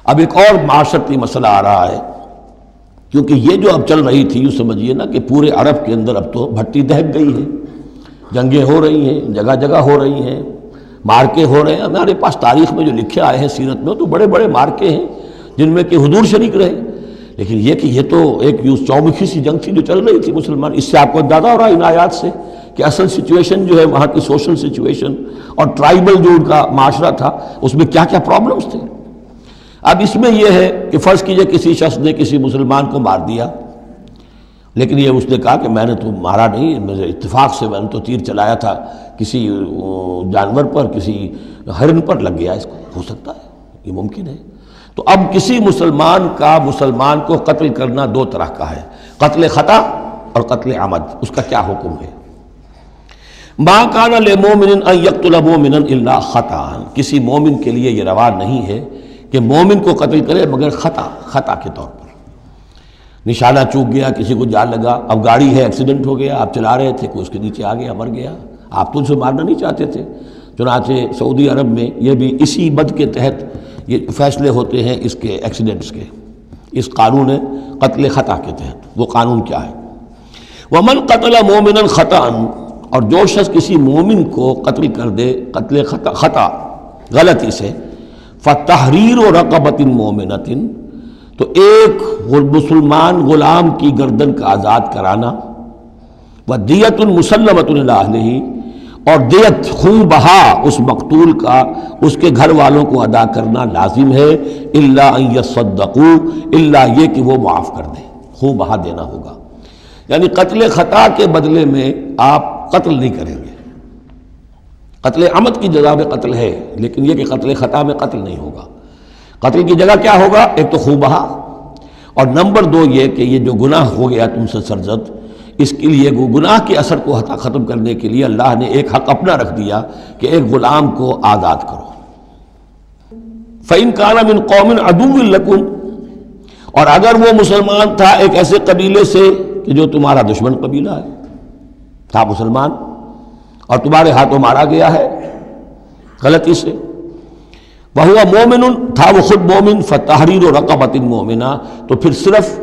اب ایک اور معاشرتی مسئلہ آ رہا ہے، کیونکہ یہ جو اب چل رہی تھی یوں سمجھیے نا کہ پورے عرب کے اندر اب تو بھٹی دہک گئی ہے، جنگیں ہو رہی ہیں، جگہ جگہ ہو رہی ہیں، مارکے ہو رہے ہیں. ہمارے پاس تاریخ میں جو لکھے آئے ہیں سیرت میں تو بڑے بڑے مارکے ہیں جن میں کہ حضور شریک رہے. لیکن یہ کہ یہ تو ایک یوں چومکھی سی جنگ تھی جو چل رہی تھی مسلمان. اس سے آپ کو اندازہ ہو رہا ہے ان آیات سے کہ اصل سچویشن جو ہے وہاں کی سوشل سچویشن اور ٹرائبل جو ان کا معاشرہ تھا اس میں کیا کیا پرابلمز تھے. اب اس میں یہ ہے کہ فرض کیجئے کسی شخص نے کسی مسلمان کو مار دیا، لیکن یہ اس نے کہا کہ میں نے تو مارا نہیں، میرے اتفاق سے میں نے تو تیر چلایا تھا کسی جانور پر، کسی ہرن پر لگ گیا، اس کو ہو سکتا ہے، یہ ممکن ہے. تو اب کسی مسلمان کا مسلمان کو قتل کرنا دو طرح کا ہے، قتل خطا اور قتل عمد. اس کا کیا حکم ہے؟ ما کان للمؤمن ان یقتل مؤمنا الا خطا، کسی مومن کے لیے یہ روا نہیں ہے کہ مومن کو قتل کرے مگر خطا کے طور پر. نشانہ چوک گیا، کسی کو جان لگا، اب گاڑی ہے، ایکسیڈنٹ ہو گیا، آپ چلا رہے تھے، کوئی اس کے نیچے آ گیا، مر گیا، آپ تو اسے مارنا نہیں چاہتے تھے. چنانچہ سعودی عرب میں یہ بھی اسی بد کے تحت یہ فیصلے ہوتے ہیں اس کے ایکسیڈنٹس کے، اس قانون قتل خطا کے تحت. وہ قانون کیا ہے؟ ومن قتل مومنا خطا، اور جو شخص کسی مومن کو قتل کر دے قتل خطا غلطی سے، فتحریر رقبۃ مؤمنۃ، تو ایک مسلمان غلام کی گردن کا آزاد کرانا، ودیۃ مسلمۃ الی اہلہ، اور دیت خون بہا اس مقتول کا اس کے گھر والوں کو ادا کرنا لازم ہے، الا ان یصدقوا، الا یہ کہ وہ معاف کر دیں، خون بہا دینا ہوگا. یعنی قتل خطا کے بدلے میں آپ قتل نہیں کریں گے. قتل عمد کی جزا میں قتل ہے، لیکن یہ کہ قتل خطا میں قتل نہیں ہوگا. قتل کی جگہ کیا ہوگا؟ ایک تو خون بہا، اور نمبر دو یہ کہ یہ جو گناہ ہو گیا تم سے سرزد، اس کے لیے گناہ کے اثر کو ختم کرنے کے لیے اللہ نے ایک حق اپنا رکھ دیا کہ ایک غلام کو آزاد کرو. فَإِن كَانَ مِن قَوْمٍ عَدُوٍّ لَكُمْ، اور اگر وہ مسلمان تھا ایک ایسے قبیلے سے کہ جو تمہارا دشمن قبیلہ ہے، تھا مسلمان اور تمہارے ہاتھوں مارا گیا ہے غلطی سے، وَهُوَ مُؤْمِنٌ، تھا وہ خود مومن، فَتَحْرِيرُ رَقَبَةٍ مُؤْمِنَةٍ، تو پھر صرف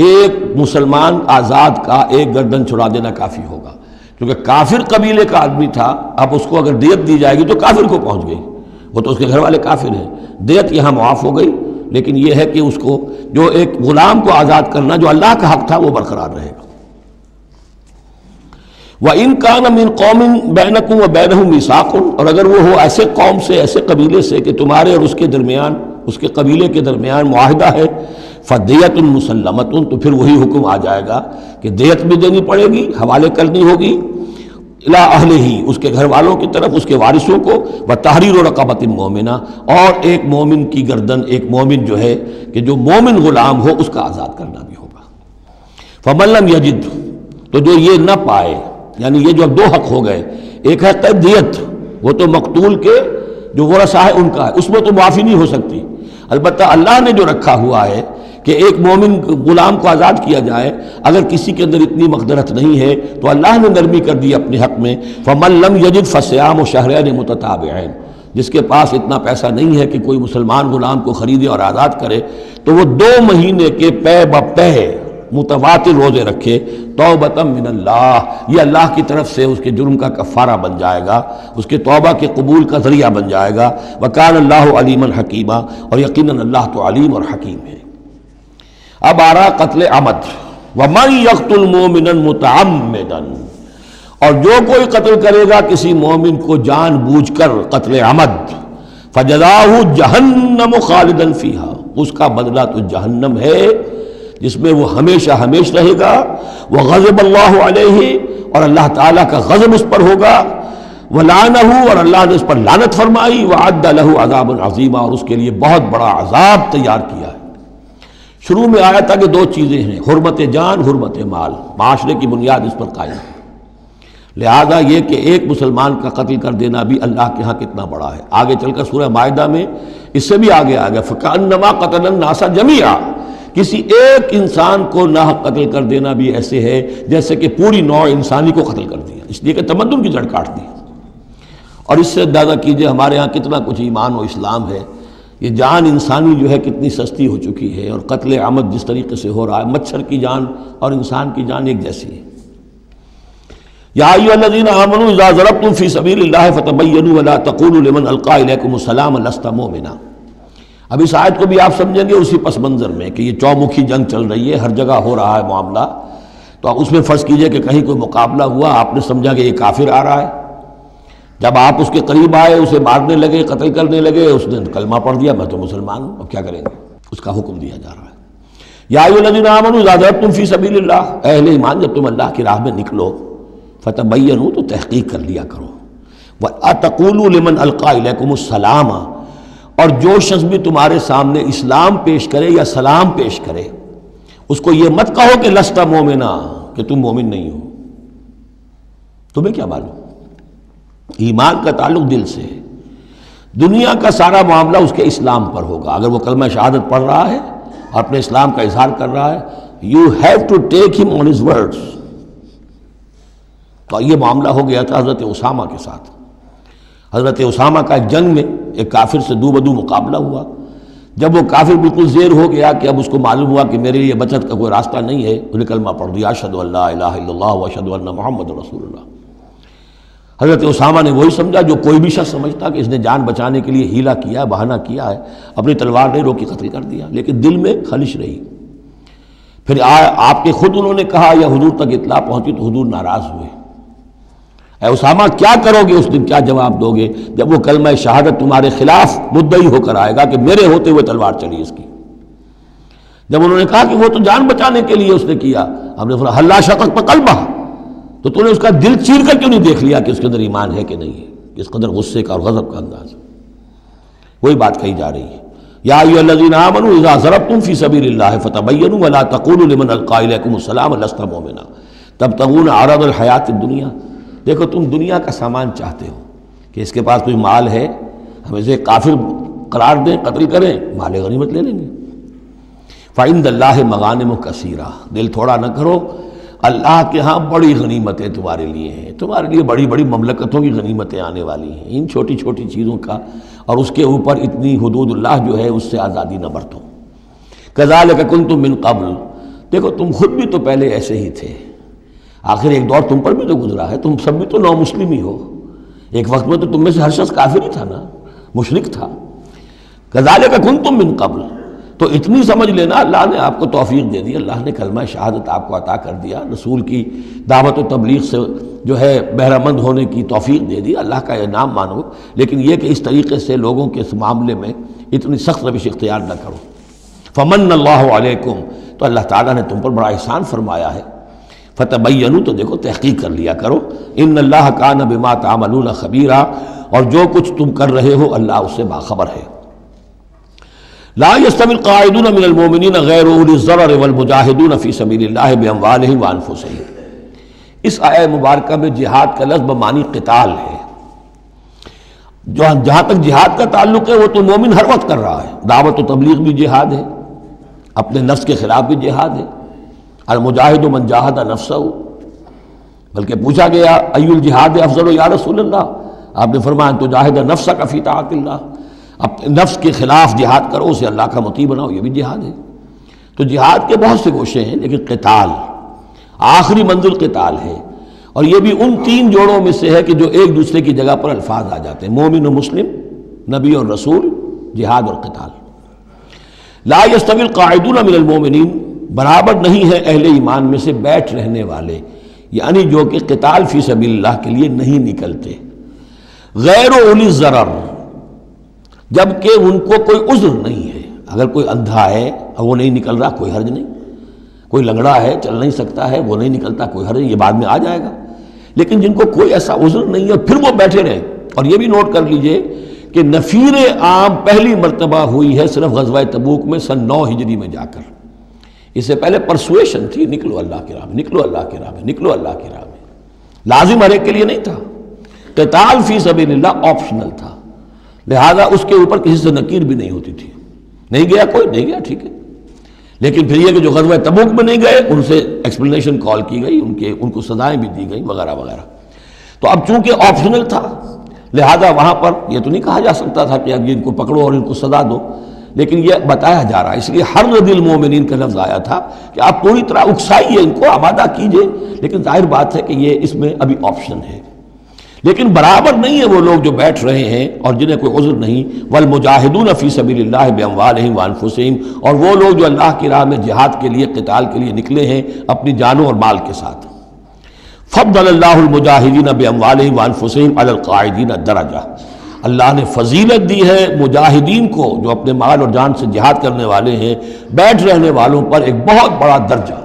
ایک مسلمان آزاد کا ایک گردن چھڑا دینا کافی ہوگا. کیونکہ کافر قبیلے کا آدمی تھا، اب اس کو اگر دیت دی جائے گی تو کافر کو پہنچ گئی، وہ تو اس کے گھر والے کافر ہیں. دیت یہاں معاف ہو گئی، لیکن یہ ہے کہ اس کو جو ایک غلام کو آزاد کرنا جو اللہ کا حق تھا وہ برقرار رہے گا. وَإِن كَانَ مِن قَوْمٍ بَيْنَكُمْ وَبَيْنَهُم مِيثَاقٌ، اور اگر وہ ہو ایسے قوم سے، ایسے قبیلے سے کہ تمہارے اور اس کے درمیان، اس کے قبیلے کے درمیان معاہدہ ہے، فَدِيَةٌ مُسَلَّمَةٌ، تو پھر وہی حکم آ جائے گا کہ دیت بھی دینی پڑے گی، حوالے کرنی ہوگی، اِلَىٰ أَهْلِهِ، اس کے گھر والوں کی طرف، اس کے وارثوں کو، وَتَحْرِيرُ رَقَبَةٍ مُؤْمِنَةٍ، اور ایک مومن کی گردن، ایک مومن جو ہے کہ جو مومن غلام ہو اس کا آزاد کرنا بھی ہوگا. فَمَن لَّمْ يَجِدْ، تو جو یہ نہ پائے، یعنی یہ جو اب دو حق ہو گئے، ایک ہے دیت، وہ تو مقتول کے جو ورثہ ہے ان کا ہے، اس میں تو معافی نہیں ہو سکتی. البتہ اللہ نے جو رکھا ہوا ہے کہ ایک مومن غلام کو آزاد کیا جائے، اگر کسی کے اندر اتنی مقدرت نہیں ہے تو اللہ نے نرمی کر دی اپنے حق میں. فَمَن لَّمْ يَجِدْ فَصِيَامُ شَهْرَيْنِ مُتَتَابِعَيْنِ، جس کے پاس اتنا پیسہ نہیں ہے کہ کوئی مسلمان غلام کو خریدے اور آزاد کرے، تو وہ 2 مہینے کے پے بپے متواتر روزے رکھے، توبۃ من اللہ، یہ اللہ کی طرف سے اس کے جرم کا کفارہ بن جائے گا، اس کے توبہ کے قبول کا ذریعہ بن جائے گا. وَكَانَ اللَّهُ عَلِيمًا حَكِيمًا، اور یقیناً اللہ تو علیم اور حکیم ہے. اب آ رہا قتل عمد. وَمَن يَقْتُلْ مُؤْمِنًا مُتَعَمِّدًا، اور جو کوئی قتل کرے گا کسی مومن کو جان بوجھ کر قتل عمد، فَجَزَاؤُهُ جَهَنَّمُ خَالِدًا فِيهَا، اس کا بدلہ تو جہنم ہے جس میں وہ ہمیشہ ہمیشہ رہے گا. وَغَضِبَ اللَّهُ عَلَيْهِ، اور اللہ تعالیٰ کا غضب اس پر ہوگا. وَلَعَنَهُ، اور اللہ نے اس پر لعنت فرمائی. وَعَدَّ لَهُ عَذَابًا عَظِيمًا، اور اس کے لیے بہت بڑا عذاب تیار کیا ہے. شروع میں آیا تھا کہ 2 چیزیں ہیں، حرمت جان، حرمت مال، معاشرے کی بنیاد اس پر قائم ہے. لہذا یہ کہ ایک مسلمان کا قتل کر دینا بھی اللہ کے ہاں کتنا بڑا ہے. آگے چل کر سورہ مائدہ میں اس سے بھی آگے آ گیا، فَكَأَنَّمَا قَتَلَ النَّاسَ جَمِيعًا، کسی ایک انسان کو ناحق قتل کر دینا بھی ایسے ہے جیسے کہ پوری نوع انسانی کو قتل کر دیا، اس لیے کہ تمدن کی جڑ کاٹ دی. اور اس سے اندازہ کیجئے ہمارے ہاں کتنا کچھ ایمان و اسلام ہے یہ جان انسانی جو ہے کتنی سستی ہو چکی ہے، اور قتل عمد جس طریقے سے ہو رہا ہے، مچھر کی جان اور انسان کی جان ایک جیسی ہے۔ یا ایھا الذین آمنوا اذا ضربتم فی سبیل اللہ فتبینوا ولا تقولوا لمن القی الیکم السلام لست مؤمنا۔ اب اس آیت کو بھی آپ سمجھیں گے اسی پس منظر میں کہ یہ چومکھی جنگ چل رہی ہے، ہر جگہ ہو رہا ہے معاملہ، تو آپ اس میں فرض کیجئے کہ کہیں کوئی مقابلہ ہوا، آپ نے سمجھا کہ یہ کافر آ رہا ہے، جب آپ اس کے قریب آئے، اسے مارنے لگے، قتل کرنے لگے، اس نے کلمہ پڑھ دیا میں تو مسلمان ہوں، اب کیا کریں گے؟ اس کا حکم دیا جا رہا ہے۔ یا ایھا الذین آمنوا اذا ضربتم فی سبیل اللہ، اہل ایمان جب تم اللہ کی راہ میں نکلو، فتبینوا تو تحقیق کر لیا کرو، وَلَا تَقُولُوا لِمَنْ أَلْقَىٰ إِلَيْكُمُ السَّلَامَ، اور جو شخص بھی تمہارے سامنے اسلام پیش کرے یا سلام پیش کرے، اس کو یہ مت کہو کہ لست مومنا، کہ تم مومن نہیں ہو، تمہیں کیا معلوم؟ ایمان کا تعلق دل سے ہے، دنیا کا سارا معاملہ اس کے اسلام پر ہوگا۔ اگر وہ کلمہ شہادت پڑھ رہا ہے اور اپنے اسلام کا اظہار کر رہا ہے، یو ہیو ٹو ٹیک ہم آن ہز ورڈز۔ تو یہ معاملہ ہو گیا تھا حضرت اسامہ کے ساتھ۔ حضرت اسامہ کا ایک جنگ میں ایک کافر سے دو بدو مقابلہ ہوا، جب وہ کافر بالکل زیر ہو گیا کہ اب اس کو معلوم ہوا کہ میرے لیے بچت کا کوئی راستہ نہیں ہے، انہیں کلمہ پڑھ دیا، اشہد ان لا الہ الا اللہ واشہد ان محمد رسول اللہ۔ حضرت اسامہ نے وہی سمجھا جو کوئی بھی شخص سمجھتا کہ اس نے جان بچانے کے لیے ہیلہ کیا ہے، بہانہ کیا ہے، اپنی تلوار نہیں روکی، قتل کر دیا، لیکن دل میں خلش رہی۔ پھر آپ کے خود انہوں نے کہا یا حضور تک اطلاع پہنچی تو حضور ناراض ہوئے۔ اے اسامہ کیا کرو گے اس دن، کیا جواب دو گے جب وہ کلمہ شہادت تمہارے خلاف مدعی ہو کر آئے گا کہ میرے ہوتے ہوئے تلوار چلی اس کی؟ جب انہوں نے کہا کہ وہ تو جان بچانے کے لیے اس نے کیا، ہم نے فرمایا حلا شقق بقلبہ، تو تو نے اس کا دل چیر کر کیوں نہیں دیکھ لیا کہ اس کے اندر ایمان ہے کہ نہیں ہے؟ اس قدر غصے کا اور غضب کا انداز، وہی بات کہی جا رہی ہے۔ یا ایھا الذین آمنوا اذا ضربتم فی سبیل اللہ فتبینوا ولا تقولوا لمن القی الیکم السلام لست مؤمنا تبتغون عرض الحیات الدنیا۔ دیکھو تم دنیا کا سامان چاہتے ہو کہ اس کے پاس کوئی مال ہے، ہم اسے کافر قرار دیں، قتل کریں، مال غنیمت لے لیں گے۔ فعند اللہ مغانم کثیرہ، دل تھوڑا نہ کرو، اللہ کے ہاں بڑی غنیمتیں تمہارے لیے ہیں، تمہارے لیے بڑی بڑی مملکتوں کی غنیمتیں آنے والی ہیں، ان چھوٹی چھوٹی چیزوں کا اور اس کے اوپر اتنی حدود اللہ جو ہے اس سے آزادی نہ برتو۔ کذالک کنتم من قبل، دیکھو تم خود بھی تو پہلے ایسے ہی تھے، آخر ایک دور تم پر بھی تو گزرا ہے، تم سب بھی تو نو مسلم ہی ہو، ایک وقت میں تو تم میں سے ہر شخص کافر ہی تھا نا، مشرک تھا۔ کذالک کنتم من قبل، تو اتنی سمجھ لینا اللہ نے آپ کو توفیق دے دی، اللہ نے کلمہ شہادت آپ کو عطا کر دیا، رسول کی دعوت و تبلیغ سے جو ہے بہرہ مند ہونے کی توفیق دے دی، اللہ کا انعام مانو، لیکن یہ کہ اس طریقے سے لوگوں کے اس معاملے میں اتنی سخت روش اختیار نہ کرو۔ فمن اللہ علیکم، تو اللہ تعالیٰ نے تم پر بڑا احسان فرمایا ہے، فتبینوا، تو دیکھو تحقیق کر لیا کرو، ان اللہ کان بما تعملون خبیرا، اور جو کچھ تم کر رہے ہو اللہ اس سے باخبر ہے۔ لا يستوي القاعدون من المؤمنین غیر اولی الضرر والمجاہدون فی سبیل اللہ باموالہم وانفسہم۔ اس آیہ مبارکہ میں جہاد کا لفظ بمعنی قتال ہے، جہاں تک جہاد کا تعلق ہے وہ تو مومن ہر وقت کر رہا ہے، دعوت و تبلیغ بھی جہاد ہے، اپنے نفس کے خلاف بھی جہاد ہے، المجاہد من جاہد نفسہ، بلکہ پوچھا گیا ای الجہاد افضل یا رسول اللہ، آپ نے فرمایا تو جاہد نفسک فی طاعت اللہ، اپنے نفس کے خلاف جہاد کرو، اسے اللہ کا مطیع بناؤ، یہ بھی جہاد ہے۔ تو جہاد کے بہت سے گوشے ہیں، لیکن قتال آخری منزل قتال ہے، اور یہ بھی ان تین جوڑوں میں سے ہے کہ جو ایک دوسرے کی جگہ پر الفاظ آ جاتے ہیں، مومن و مسلم، نبی اور رسول، جہاد اور قتال۔ لا یستوی القاعدون من المؤمنین، برابر نہیں ہے اہل ایمان میں سے بیٹھ رہنے والے، یعنی جو کہ قتال فی سبیل اللہ کے لیے نہیں نکلتے، غیر اولی الضرر، جبکہ ان کو کوئی عذر نہیں ہے۔ اگر کوئی اندھا ہے اور وہ نہیں نکل رہا، کوئی حرج نہیں، کوئی لنگڑا ہے چل نہیں سکتا ہے وہ نہیں نکلتا، کوئی حرج نہیں، یہ بعد میں آ جائے گا، لیکن جن کو کوئی ایسا عذر نہیں ہے پھر وہ بیٹھے رہیں۔ اور یہ بھی نوٹ کر لیجئے کہ نفیر عام پہلی مرتبہ ہوئی ہے صرف غزوہ تبوک میں سن 9 ہجری میں جا کر، اس سے پہلے پرسویشن تھی، نکلو اللہ کی راہ میں، نکلو اللہ کی راہ میں، نکلو اللہ کی راہ میں، لازم ہر ایک کے لیے نہیں تھا۔ قتال فی سبیل اللہ آپشنل تھا، لہذا اس کے اوپر کسی سے نکیر بھی نہیں ہوتی تھی، نہیں گیا کوئی، نہیں گیا ٹھیک ہے، لیکن پھر یہ کہ جو غزوہ تبوک میں نہیں گئے ان سے ایکسپلینیشن کال کی گئی، ان کو سزائیں بھی دی گئیں وغیرہ وغیرہ۔ تو اب چونکہ آپشنل تھا لہذا وہاں پر یہ تو نہیں کہا جا سکتا تھا کہ اب ان کو پکڑو اور ان کو سزا دو، لیکن یہ بتایا جا رہا ہے، اس لیے حرض المومنین کا لفظ آیا تھا کہ آپ پوری طرح اکسائیے، ان کو آمادہ کیجئے، لیکن ظاہر بات ہے کہ یہ اس میں ابھی آپشن ہے۔ لیکن برابر نہیں ہے وہ لوگ جو بیٹھ رہے ہیں اور جنہیں کوئی عذر نہیں، والمجاہدون فی سبیل اللہ باموالہم وانفسہم، اور وہ لوگ جو اللہ کی راہ میں جہاد کے لیے، قتال کے لیے نکلے ہیں اپنی جانوں اور مال کے ساتھ۔ فضل اللہ المجاہدین باموالہم وانفسہم علی القاعدین درجہ، اللہ نے فضیلت دی ہے مجاہدین کو جو اپنے مال اور جان سے جہاد کرنے والے ہیں، بیٹھ رہنے والوں پر ایک بہت بڑا درجہ۔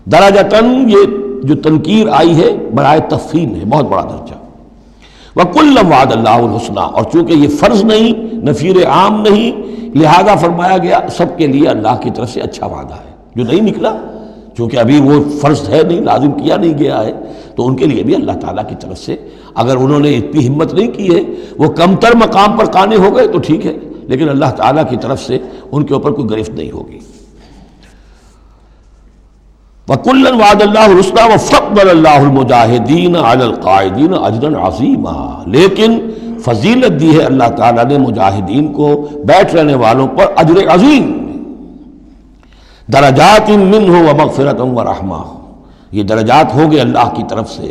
درجتاً یہ جو تنکیر آئی ہے برائے تفخیم ہے، بہت بڑا درجہ۔ وَكُلًّا وَعَدَ اللَّهُ الْحُسْنَىٰ، اور چونکہ یہ فرض نہیں، نفیر عام نہیں، لہذا فرمایا گیا سب کے لیے اللہ کی طرف سے اچھا وعدہ ہے۔ جو نہیں نکلا، چونکہ ابھی وہ فرض ہے نہیں، لازم کیا نہیں گیا ہے، تو ان کے لیے بھی اللہ تعالیٰ کی طرف سے، اگر انہوں نے اتنی ہمت نہیں کی ہے، وہ کمتر مقام پر قانے ہو گئے تو ٹھیک ہے، لیکن اللہ تعالیٰ کی طرف سے ان کے اوپر کوئی گرفت نہیں ہوگی۔ وَكُلًّا وَعَدَ اللَّهُ الْحُسْنَىٰ وَفَضَّلَ اللَّهُ الْمُجَاهِدِينَ عَلَى الْقَاعِدِينَ أَجْرًا عَظِيمًا، لیکن فضیلت دی ہے اللہ تعالیٰ نے مجاہدین کو، بیٹھ رہنے والوں پر اجر عظیم، درجات منہ ومغفرۃ ورحمہ، یہ درجات ہوں گے اللہ کی طرف سے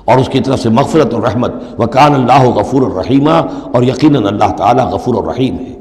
اور اس کی طرف سے مغفرت اور رحمت۔ وَكَانَ اللَّهُ غَفُورًا رَحِيمًا، اور یقیناً اللہ تعالیٰ غفور الرحیم ہے۔